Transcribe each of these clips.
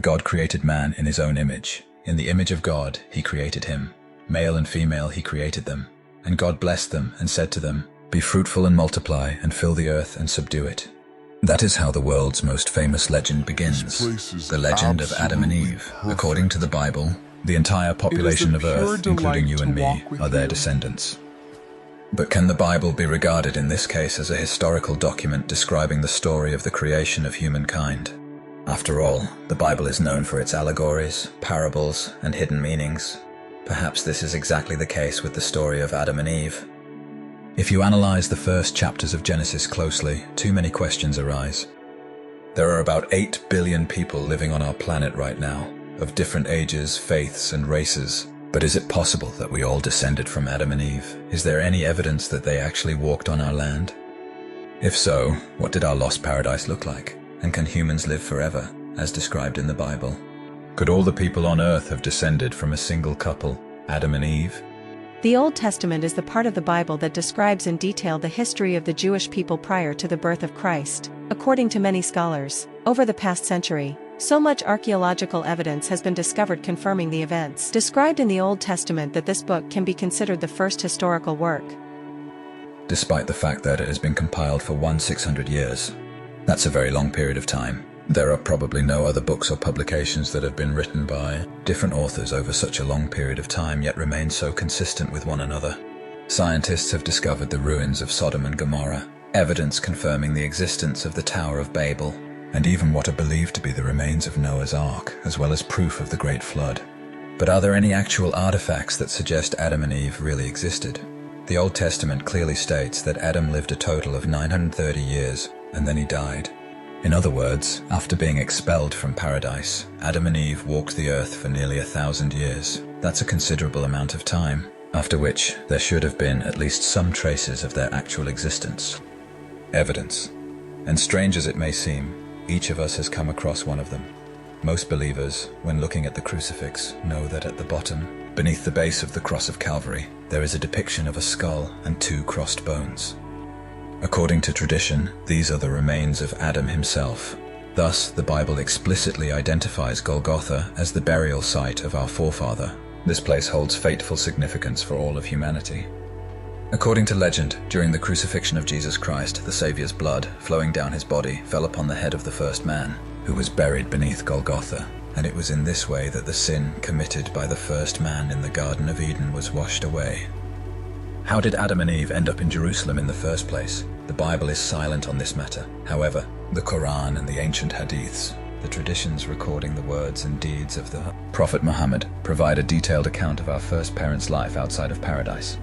And God created man in his own image. In the image of God, he created him. Male and female, he created them. And God blessed them and said to them, "Be fruitful and multiply, and fill the earth and subdue it." That is how the world's most famous legend begins, the legend of Adam and Eve. According to the Bible, the entire population of Earth, including you and me, are their descendants. But can the Bible be regarded in this case as a historical document describing the story of the creation of humankind? After all, the Bible is known for its allegories, parables, and hidden meanings. Perhaps this is exactly the case with the story of Adam and Eve. If you analyze the first chapters of Genesis closely, too many questions arise. There are about 8 billion people living on our planet right now, of different ages, faiths, and races. But is it possible that we all descended from Adam and Eve? Is there any evidence that they actually walked on our land? If so, what did our lost paradise look like? And can humans live forever, as described in the Bible? Could all the people on Earth have descended from a single couple, Adam and Eve? The Old Testament is the part of the Bible that describes in detail the history of the Jewish people prior to the birth of Christ. According to many scholars, over the past century, so much archaeological evidence has been discovered confirming the events described in the Old Testament that this book can be considered the first historical work. Despite the fact that it has been compiled for 600 years. That's a very long period of time. There are probably no other books or publications that have been written by different authors over such a long period of time yet remain so consistent with one another. Scientists have discovered the ruins of Sodom and Gomorrah, evidence confirming the existence of the Tower of Babel, and even what are believed to be the remains of Noah's Ark, as well as proof of the Great Flood. But are there any actual artifacts that suggest Adam and Eve really existed? The Old Testament clearly states that Adam lived a total of 930 years, and then he died. In other words, after being expelled from paradise, Adam and Eve walked the earth for nearly 1,000 years. That's a considerable amount of time, after which there should have been at least some traces of their actual existence. Evidence. And strange as it may seem, each of us has come across one of them. Most believers, when looking at the crucifix, know that at the bottom, beneath the base of the cross of Calvary, there is a depiction of a skull and 2 crossed bones. According to tradition, these are the remains of Adam himself. Thus, the Bible explicitly identifies Golgotha as the burial site of our forefather. This place holds fateful significance for all of humanity. According to legend, during the crucifixion of Jesus Christ, the Savior's blood, flowing down his body, fell upon the head of the first man, who was buried beneath Golgotha, and it was in this way that the sin committed by the first man in the Garden of Eden was washed away. How did Adam and Eve end up in Jerusalem in the first place? The Bible is silent on this matter. However, the Quran and the ancient hadiths, the traditions recording the words and deeds of the Prophet Muhammad, provide a detailed account of our first parents' life outside of paradise.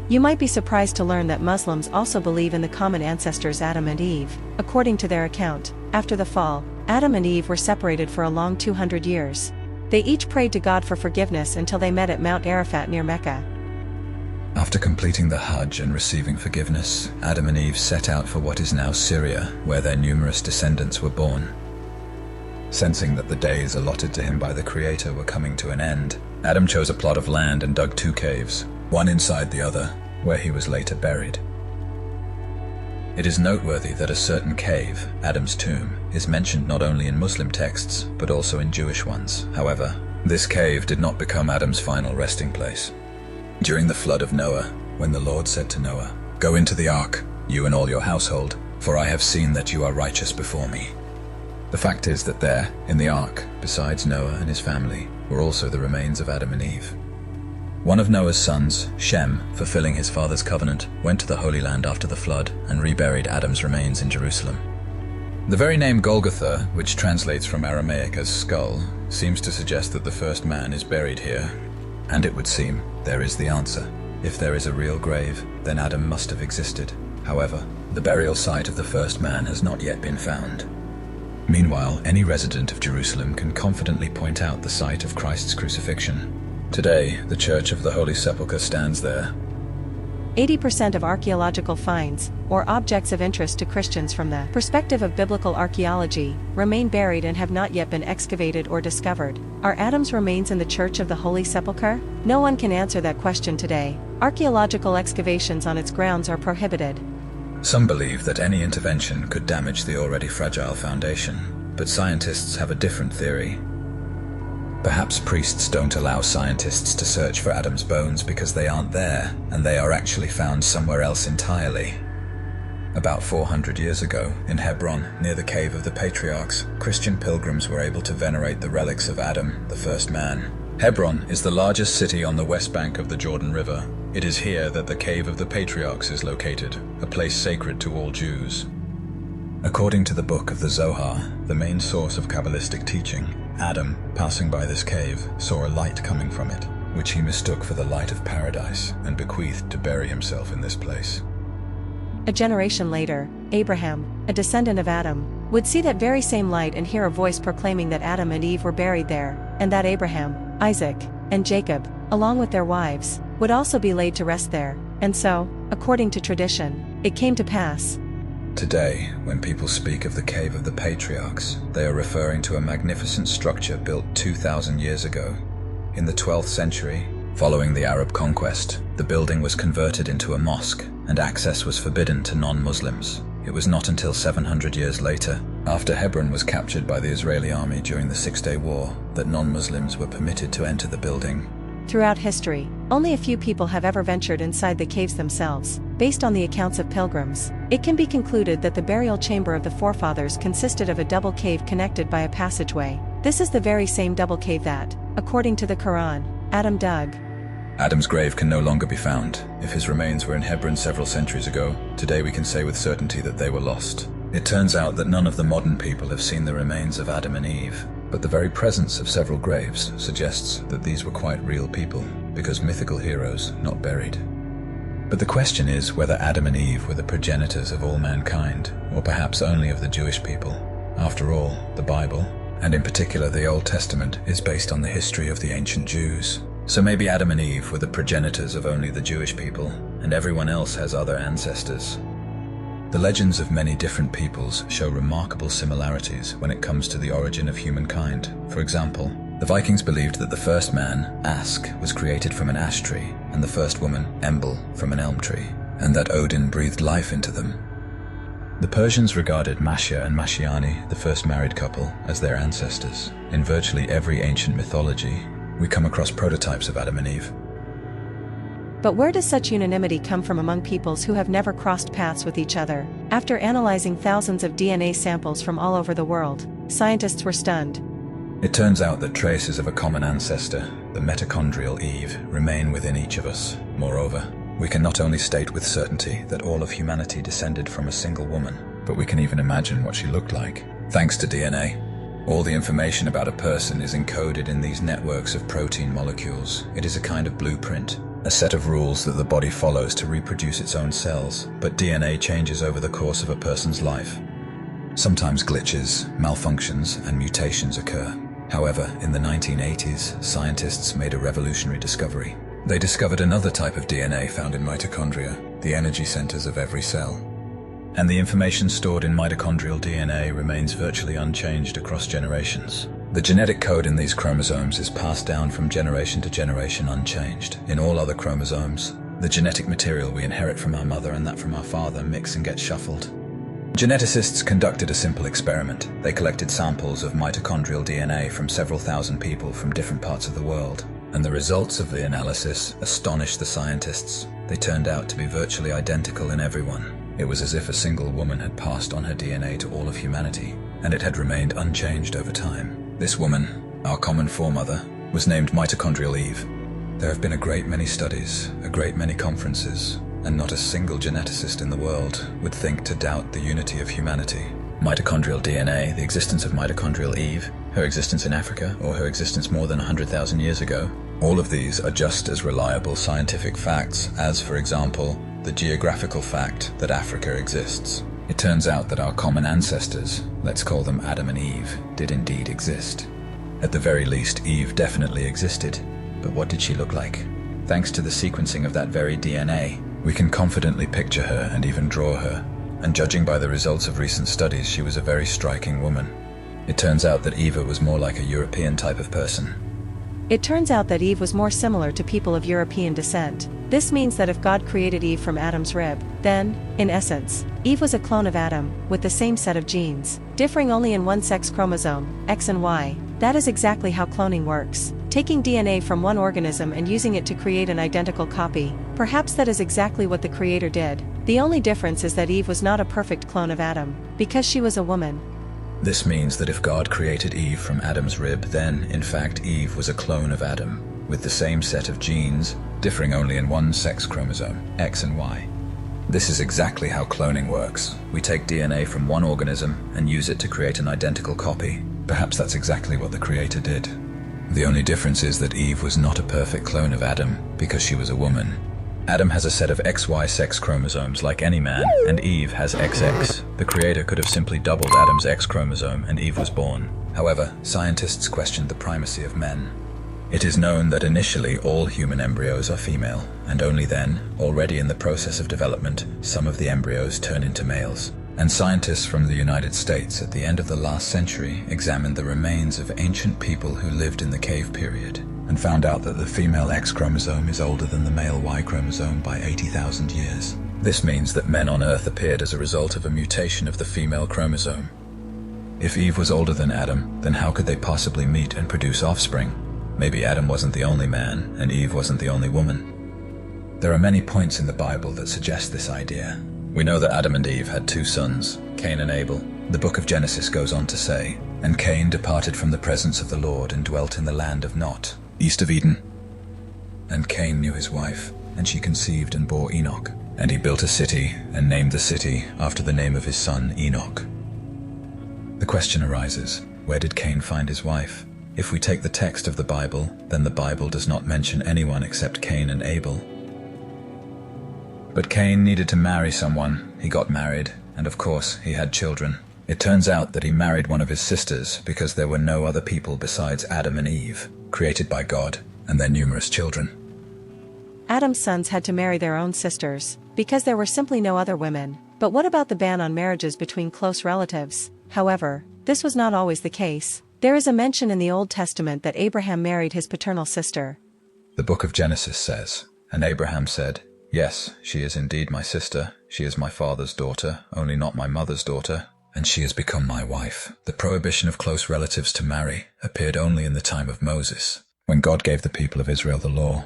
You might be surprised to learn that Muslims also believe in the common ancestors Adam and Eve. According to their account, after the fall, Adam and Eve were separated for a long 200 years. They each prayed to God for forgiveness until they met at Mount Arafat near Mecca. After completing the Hajj and receiving forgiveness, Adam and Eve set out for what is now Syria, where their numerous descendants were born. Sensing that the days allotted to him by the Creator were coming to an end, Adam chose a plot of land and dug 2 caves, one inside the other, where he was later buried. It is noteworthy that a certain cave, Adam's tomb, is mentioned not only in Muslim texts, but also in Jewish ones. However, this cave did not become Adam's final resting place. During the flood of Noah, when the Lord said to Noah, "Go into the ark, you and all your household, for I have seen that you are righteous before me." The fact is that there, in the ark, besides Noah and his family, were also the remains of Adam and Eve. One of Noah's sons, Shem, fulfilling his father's covenant, went to the Holy Land after the flood and reburied Adam's remains in Jerusalem. The very name Golgotha, which translates from Aramaic as skull, seems to suggest that the first man is buried here. And it would seem there is the answer. If there is a real grave, then Adam must have existed. However, the burial site of the first man has not yet been found. Meanwhile, any resident of Jerusalem can confidently point out the site of Christ's crucifixion. Today, the Church of the Holy Sepulchre stands there. 80% of archaeological finds, or objects of interest to Christians from the perspective of biblical archaeology, remain buried and have not yet been excavated or discovered. Are Adam's remains in the Church of the Holy Sepulchre? No one can answer that question today. Archaeological excavations on its grounds are prohibited. Some believe that any intervention could damage the already fragile foundation, but scientists have a different theory. Perhaps priests don't allow scientists to search for Adam's bones because they aren't there, and they are actually found somewhere else entirely. About 400 years ago, in Hebron, near the Cave of the Patriarchs, Christian pilgrims were able to venerate the relics of Adam, the first man. Hebron is the largest city on the west bank of the Jordan River. It is here that the Cave of the Patriarchs is located, a place sacred to all Jews. According to the book of the Zohar, the main source of Kabbalistic teaching, Adam, passing by this cave, saw a light coming from it, which he mistook for the light of paradise and bequeathed to bury himself in this place. A generation later, Abraham, a descendant of Adam, would see that very same light and hear a voice proclaiming that Adam and Eve were buried there, and that Abraham, Isaac, and Jacob, along with their wives, would also be laid to rest there, and so, according to tradition, it came to pass. Today, when people speak of the Cave of the Patriarchs, they are referring to a magnificent structure built 2,000 years ago. In the 12th century, following the Arab conquest, the building was converted into a mosque, and access was forbidden to non-Muslims. It was not until 700 years later, after Hebron was captured by the Israeli army during the Six-Day War, that non-Muslims were permitted to enter the building. Throughout history, only a few people have ever ventured inside the caves themselves. Based on the accounts of pilgrims, it can be concluded that the burial chamber of the forefathers consisted of a double cave connected by a passageway. This is the very same double cave that, according to the Quran, Adam dug. Adam's grave can no longer be found. If his remains were in Hebron several centuries ago, today we can say with certainty that they were lost. It turns out that none of the modern people have seen the remains of Adam and Eve, but the very presence of several graves suggests that these were quite real people, because mythical heroes not buried. But the question is whether Adam and Eve were the progenitors of all mankind, or perhaps only of the Jewish people. After all, the Bible, and in particular the Old Testament, is based on the history of the ancient Jews. So maybe Adam and Eve were the progenitors of only the Jewish people, and everyone else has other ancestors. The legends of many different peoples show remarkable similarities when it comes to the origin of humankind. For example, the Vikings believed that the first man, Ask, was created from an ash tree, and the first woman, Embel, from an elm tree, and that Odin breathed life into them. The Persians regarded Mashia and Mashiani, the first married couple, as their ancestors. In virtually every ancient mythology, we come across prototypes of Adam and Eve. But where does such unanimity come from among peoples who have never crossed paths with each other? After analyzing thousands of DNA samples from all over the world, scientists were stunned. It turns out that traces of a common ancestor, the mitochondrial Eve, remain within each of us. Moreover, we can not only state with certainty that all of humanity descended from a single woman, but we can even imagine what she looked like. Thanks to DNA, all the information about a person is encoded in these networks of protein molecules. It is a kind of blueprint, a set of rules that the body follows to reproduce its own cells, but DNA changes over the course of a person's life. Sometimes glitches, malfunctions, and mutations occur. However, in the 1980s, scientists made a revolutionary discovery. They discovered another type of DNA found in mitochondria, the energy centers of every cell. And the information stored in mitochondrial DNA remains virtually unchanged across generations. The genetic code in these chromosomes is passed down from generation to generation unchanged. In all other chromosomes, the genetic material we inherit from our mother and that from our father mix and get shuffled. Geneticists conducted a simple experiment. They collected samples of mitochondrial DNA from several thousand people from different parts of the world. And the results of the analysis astonished the scientists. They turned out to be virtually identical in everyone. It was as if a single woman had passed on her DNA to all of humanity, and it had remained unchanged over time. This woman, our common foremother, was named Mitochondrial Eve. There have been a great many studies, a great many conferences, and not a single geneticist in the world would think to doubt the unity of humanity. Mitochondrial DNA, the existence of Mitochondrial Eve, her existence in Africa, or her existence more than 100,000 years ago, all of these are just as reliable scientific facts as, for example, the geographical fact that Africa exists. It turns out that our common ancestors, let's call them Adam and Eve, did indeed exist. At the very least, Eve definitely existed. But what did she look like? Thanks to the sequencing of that very DNA, we can confidently picture her and even draw her. And judging by the results of recent studies, she was a very striking woman. It turns out that Eva was more like a European type of person. It turns out that Eve was more similar to people of European descent. This means that if God created Eve from Adam's rib, then, in essence, Eve was a clone of Adam, with the same set of genes, differing only in one sex chromosome, X and Y. That is exactly how cloning works. Taking DNA from one organism and using it to create an identical copy. Perhaps that is exactly what the Creator did. The only difference is that Eve was not a perfect clone of Adam, because she was a woman. This means that if God created Eve from Adam's rib, then, in fact, Eve was a clone of Adam, with the same set of genes, differing only in one sex chromosome, X and Y. This is exactly how cloning works. We take DNA from one organism and use it to create an identical copy. Perhaps that's exactly what the Creator did. The only difference is that Eve was not a perfect clone of Adam, because she was a woman. Adam has a set of XY sex chromosomes like any man, and Eve has XX. The Creator could have simply doubled Adam's X chromosome and Eve was born. However, scientists questioned the primacy of men. It is known that initially all human embryos are female, and only then, already in the process of development, some of the embryos turn into males. And scientists from the United States at the end of the last century examined the remains of ancient people who lived in the cave period, and found out that the female X chromosome is older than the male Y chromosome by 80,000 years. This means that men on Earth appeared as a result of a mutation of the female chromosome. If Eve was older than Adam, then how could they possibly meet and produce offspring? Maybe Adam wasn't the only man, and Eve wasn't the only woman. There are many points in the Bible that suggest this idea. We know that Adam and Eve had two sons, Cain and Abel. The book of Genesis goes on to say, "And Cain departed from the presence of the Lord and dwelt in the land of Nod, east of Eden. And Cain knew his wife, and she conceived and bore Enoch. And he built a city, and named the city after the name of his son Enoch." The question arises, where did Cain find his wife? If we take the text of the Bible, then the Bible does not mention anyone except Cain and Abel. But Cain needed to marry someone. He got married, and of course, he had children. It turns out that he married one of his sisters because there were no other people besides Adam and Eve, created by God, and their numerous children. Adam's sons had to marry their own sisters, because there were simply no other women. But what about the ban on marriages between close relatives? However, this was not always the case. There is a mention in the Old Testament that Abraham married his paternal sister. The book of Genesis says, "And Abraham said, 'Yes, she is indeed my sister. She is my father's daughter, only not my mother's daughter, and she has become my wife.'" The prohibition of close relatives to marry appeared only in the time of Moses, when God gave the people of Israel the law.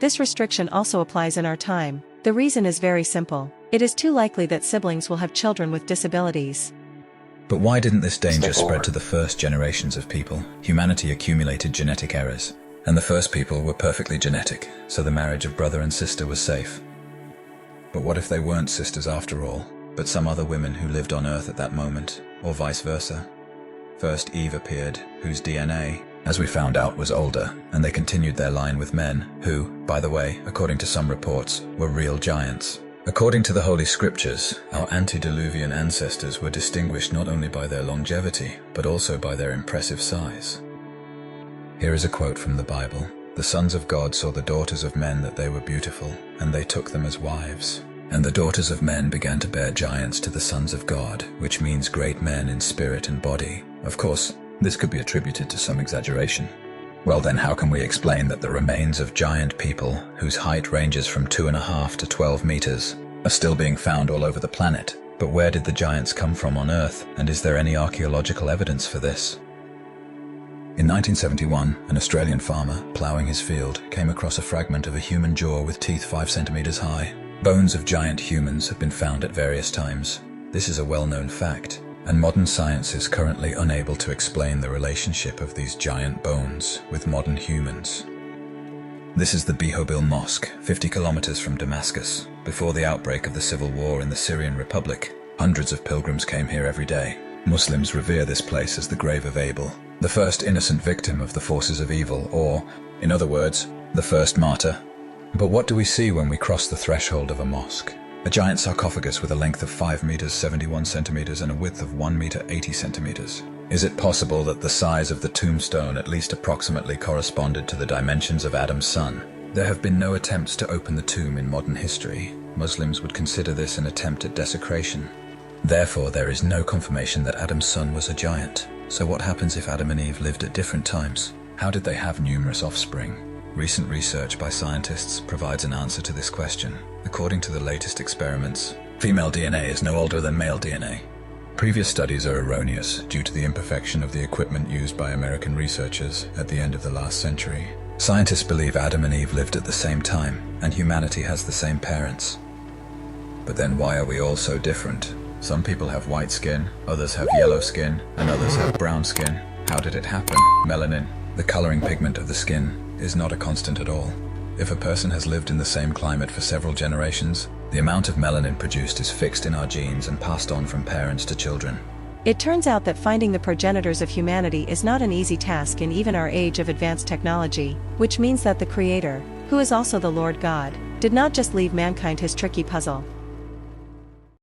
This restriction also applies in our time. The reason is very simple. It is too likely that siblings will have children with disabilities. But why didn't this danger spread to the first generations of people? Humanity accumulated genetic errors, and the first people were perfectly genetic, so the marriage of brother and sister was safe. But what if they weren't sisters after all, but some other women who lived on Earth at that moment, or vice versa? First Eve appeared, whose DNA, as we found out, was older, and they continued their line with men, who, by the way, according to some reports, were real giants. According to the Holy Scriptures, our antediluvian ancestors were distinguished not only by their longevity, but also by their impressive size. Here is a quote from the Bible. "The sons of God saw the daughters of men that they were beautiful, and they took them as wives. And the daughters of men began to bear giants to the sons of God," which means great men in spirit and body. Of course, this could be attributed to some exaggeration. Well then, how can we explain that the remains of giant people, whose height ranges from 2.5 to 12 meters, are still being found all over the planet? But where did the giants come from on Earth, and is there any archaeological evidence for this? In 1971, an Australian farmer, ploughing his field, came across a fragment of a human jaw with teeth 5 centimeters high. Bones of giant humans have been found at various times. This is a well-known fact, and modern science is currently unable to explain the relationship of these giant bones with modern humans. This is the Bihobil Mosque, 50 kilometers from Damascus. Before the outbreak of the civil war in the Syrian Republic, hundreds of pilgrims came here every day. Muslims revere this place as the grave of Abel, the first innocent victim of the forces of evil, or, in other words, the first martyr. But what do we see when we cross the threshold of a mosque? A giant sarcophagus with a length of 5 meters 71 centimeters and a width of 1 meter 80 centimeters. Is it possible that the size of the tombstone at least approximately corresponded to the dimensions of Adam's son? There have been no attempts to open the tomb in modern history. Muslims would consider this an attempt at desecration. Therefore, there is no confirmation that Adam's son was a giant. So what happens if Adam and Eve lived at different times? How did they have numerous offspring? Recent research by scientists provides an answer to this question. According to the latest experiments, female DNA is no older than male DNA. Previous studies are erroneous due to the imperfection of the equipment used by American researchers at the end of the last century. Scientists believe Adam and Eve lived at the same time, and humanity has the same parents. But then why are we all so different? Some people have white skin, others have yellow skin, and others have brown skin. How did it happen? Melanin, the coloring pigment of the skin, is not a constant at all. If a person has lived in the same climate for several generations, the amount of melanin produced is fixed in our genes and passed on from parents to children. It turns out that finding the progenitors of humanity is not an easy task in even our age of advanced technology, which means that the Creator, who is also the Lord God, did not just leave mankind his tricky puzzle.